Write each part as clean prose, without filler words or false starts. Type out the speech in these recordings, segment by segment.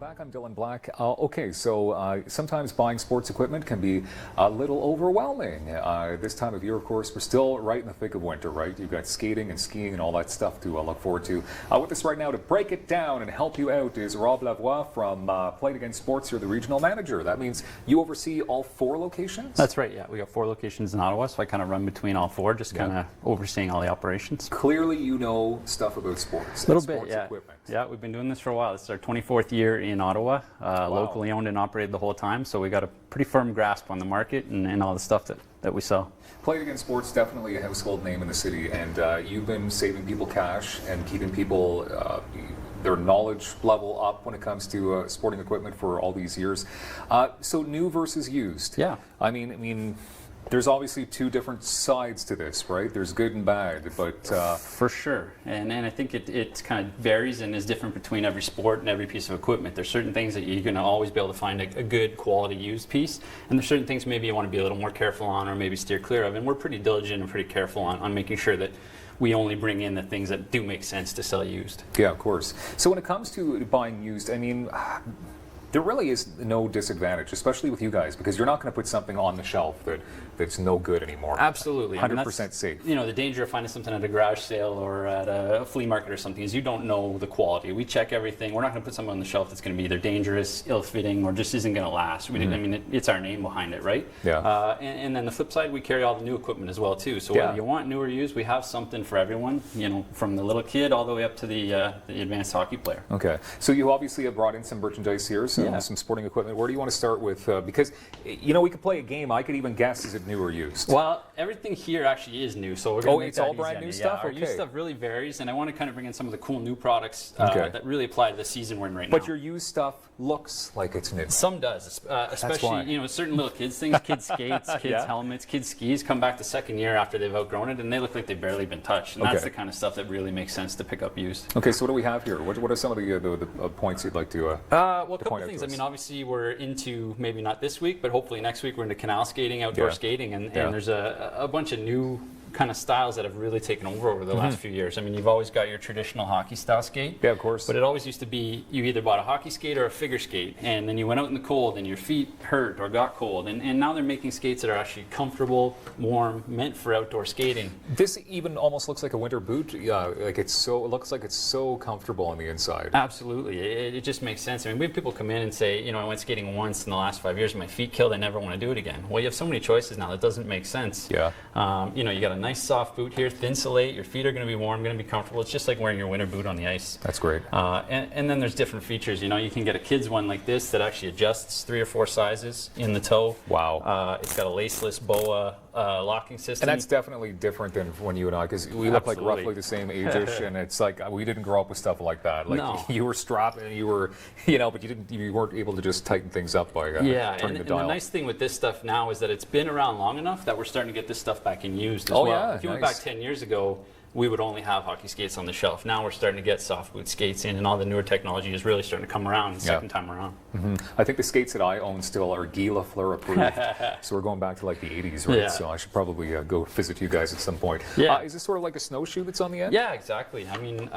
back. I'm Dylan Black. Okay, so sometimes buying sports equipment can be a little overwhelming. This time of year, of course, we're still right in the thick of winter, right? You've got skating and skiing and all that stuff to look forward to. With us right now to break it down and help you out is Rob Lavoie from Play It Again Sports. You're the regional manager. That means you oversee all 4 locations? That's right, yeah. We got 4 locations in Ottawa, so I kind of run between all 4, just kind of overseeing all the operations. Clearly you know stuff about sports. A little bit, sports yeah. Equipment. Yeah, we've been doing this for a while. This is our 24th year in Ottawa, locally owned and operated the whole time, so we got a pretty firm grasp on the market and all the stuff that we sell. Play It Again Sports, definitely a household name in the city, and you've been saving people cash and keeping people their knowledge level up when it comes to sporting equipment for all these years. So new versus used. Yeah. I mean, there's obviously 2 different sides to this, right? There's good and bad, but... For sure. And I think it kind of varies and is different between every sport and every piece of equipment. There's certain things that you're going to always be able to find a good quality used piece, and there's certain things maybe you want to be a little more careful on or maybe steer clear of, and we're pretty diligent and pretty careful on making sure that we only bring in the things that do make sense to sell used. Yeah, of course. So when it comes to buying used, I mean... there really is no disadvantage, especially with you guys, because you're not going to put something on the shelf that's no good anymore. Absolutely. 100% safe. You know, the danger of finding something at a garage sale or at a flea market or something is you don't know the quality. We check everything. We're not going to put something on the shelf that's going to be either dangerous, ill-fitting, or just isn't going to last. I mean, it's our name behind it, right? Yeah. And then the flip side, we carry all the new equipment as well, too. So whether you want new or used, we have something for everyone, you know, from the little kid all the way up to the advanced hockey player. Okay. So you obviously have brought in some merchandise here, some sporting equipment. Where do you want to start with? Because, you know, we could play a game. I could even guess, is it new or used? Well, everything here actually is new. So we're going to make it's all that brand easy new on you. stuff? Our Okay. used stuff really varies, and I want to kind of bring in some of the cool new products that really apply to the season we're in right now. But your used stuff looks like it's new. Some does, especially, you know, certain little kids things, kids skates, kids helmets, kids skis come back the second year after they've outgrown it, and they look like they've barely been touched. And that's the kind of stuff that really makes sense to pick up used. Okay, so what do we have here? What are some of the points you'd like to well, a couple of things. I mean, obviously we're into, maybe not this week, but hopefully next week we're into canal skating, outdoor skating, and there's a bunch of new kind of styles that have really taken over the last few years. I mean, you've always got your traditional hockey style skate. Yeah, of course. But it always used to be you either bought a hockey skate or a figure skate, and then you went out in the cold and your feet hurt or got cold. And now they're making skates that are actually comfortable, warm, meant for outdoor skating. This even almost looks like a winter boot. Yeah, like it looks like it's so comfortable on the inside. Absolutely. It just makes sense. I mean, we have people come in and say, you know, I went skating once in the last 5 years, my feet killed, I never want to do it again. Well, you have so many choices now that doesn't make sense. Yeah. You know, you got a nice soft boot here, thinsulate, your feet are going to be warm, going to be comfortable. It's just like wearing your winter boot on the ice. That's great. And then there's different features. You know, you can get a kid's one like this that actually adjusts 3 or 4 sizes in the toe. Wow. It's got a laceless BOA locking system. And that's definitely different than when you and I, because we look like roughly the same age-ish, and it's like we didn't grow up with stuff like that. Like you were strapped and you were, you know, but you weren't able to just tighten things up by turning the dial. And the nice thing with this stuff now is that it's been around long enough that we're starting to get this stuff back in used as well. Yeah, if you went back 10 years ago, we would only have hockey skates on the shelf. Now we're starting to get soft boot skates in, and all the newer technology is really starting to come around the second time around. I think the skates that I own still are Guy Lafleur approved. So we're going back to like the 80s, right? So I should probably go visit you guys at some point. Is this sort of like a snowshoe that's on the end? Yeah, exactly. I mean,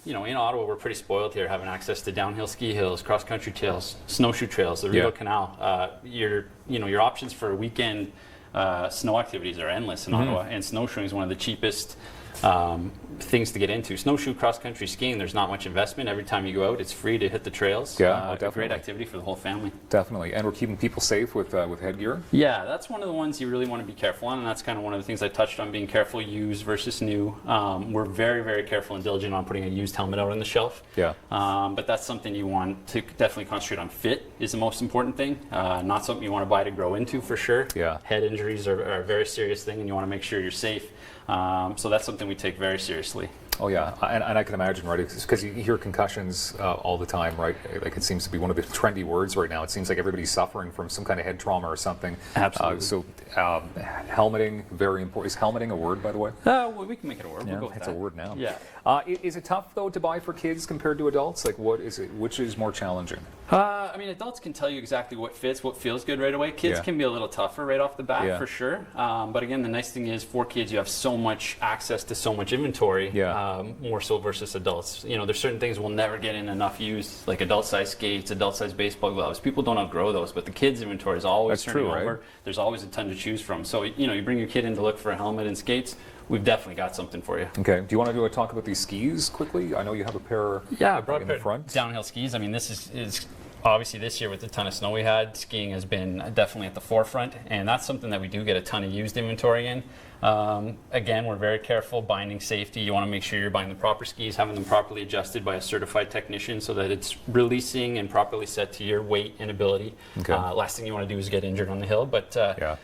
you know, in Ottawa, we're pretty spoiled here, having access to downhill ski hills, cross-country trails, snowshoe trails, the Rideau Canal. Your options for a weekend snow activities are endless in Ottawa, and snowshoeing is one of the cheapest things to get into. Snowshoe cross-country skiing, there's not much investment. Every time you go out, it's free to hit the trails. Definitely. A great activity for the whole family. Definitely. And we're keeping people safe with headgear? Yeah, that's one of the ones you really want to be careful on, and that's kind of one of the things I touched on, being careful used versus new. We're very, very careful and diligent on putting a used helmet out on the shelf. Yeah. But that's something you want to definitely concentrate on. Fit is the most important thing. Not something you want to buy to grow into, for sure. Yeah. Head injuries are a very serious thing, and you want to make sure you're safe. So that's something we take very seriously. Oh yeah, and I can imagine, right? Because you hear concussions all the time, right? Like it seems to be one of the trendy words right now. It seems like everybody's suffering from some kind of head trauma or something. Absolutely. So helmeting, very important. Is helmeting a word, by the way? Well, we can make it a word. Yeah, we'll go with it's that. a word now. Yeah. Is it tough though to buy for kids compared to adults? Like, what is it? Which is more challenging? I mean, adults can tell you exactly what fits, what feels good right away. Kids can be a little tougher right off the bat, for sure. But again, the nice thing is, for kids, you have so much access to so much inventory. more so versus adults. You know, there's certain things we'll never get in enough use, like adult-size skates, adult-size baseball gloves. People don't outgrow those, but the kids' inventory is always That's turning true, over. right? There's always a ton to choose from. So, you know, you bring your kid in to look for a helmet and skates, we've definitely got something for you. Okay. Do you want to talk about these skis quickly? I know you have a pair I brought in the front. downhill skis. I mean, this is obviously this year with the ton of snow we had, skiing has been definitely at the forefront, and that's something that we do get a ton of used inventory in. Again, we're very careful, binding safety. You want to make sure you're buying the proper skis, having them properly adjusted by a certified technician so that it's releasing and properly set to your weight and ability. Okay. Last thing you want to do is get injured on the hill, but Yeah.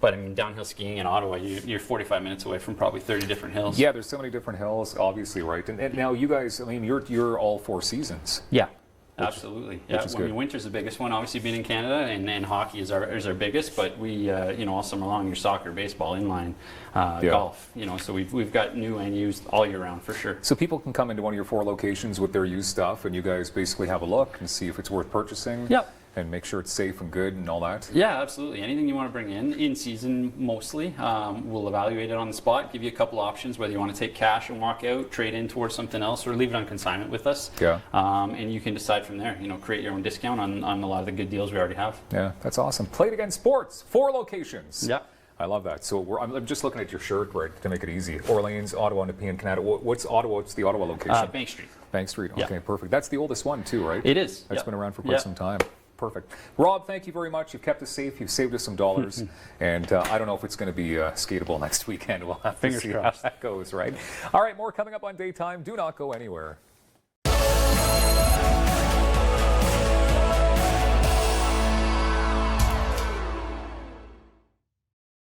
but I mean, downhill skiing in Ottawa, you're 45 minutes away from probably 30 different hills. Yeah, there's so many different hills, obviously, right? And now you guys, I mean, you're all 4 seasons. Yeah. Absolutely. Yeah. is I mean, good. winter's the biggest one, obviously being in Canada, and hockey is our biggest. But we, you know, all summer long, your soccer, baseball, inline, golf. You know, so we've got new and used all year round for sure. So people can come into one of your 4 locations with their used stuff, and you guys basically have a look and see if it's worth purchasing. Yep. And make sure it's safe and good and all that. Yeah, absolutely. Anything you want to bring in season mostly, we'll evaluate it on the spot, give you a couple options, whether you want to take cash and walk out, trade in towards something else, or leave it on consignment with us. Yeah. And you can decide from there, you know, create your own discount on a lot of the good deals we already have. Yeah, that's awesome. Played Again Sports, 4 locations. Yeah. I love that. So I'm just looking at your shirt, right, to make it easy. Orleans, Ottawa, Nepean, Canada. What's Ottawa? What's the Ottawa location? Bank Street. Bank Street. Yeah. Okay, perfect. That's the oldest one too, right? It is. That's Yep. been around for quite Yep. some time. Perfect. Rob, thank you very much. You've kept us safe. You've saved us some dollars. And I don't know if it's going to be skatable next weekend. We'll have to Fingers see crossed. how that goes, right? All right, more coming up on Daytime. Do not go anywhere.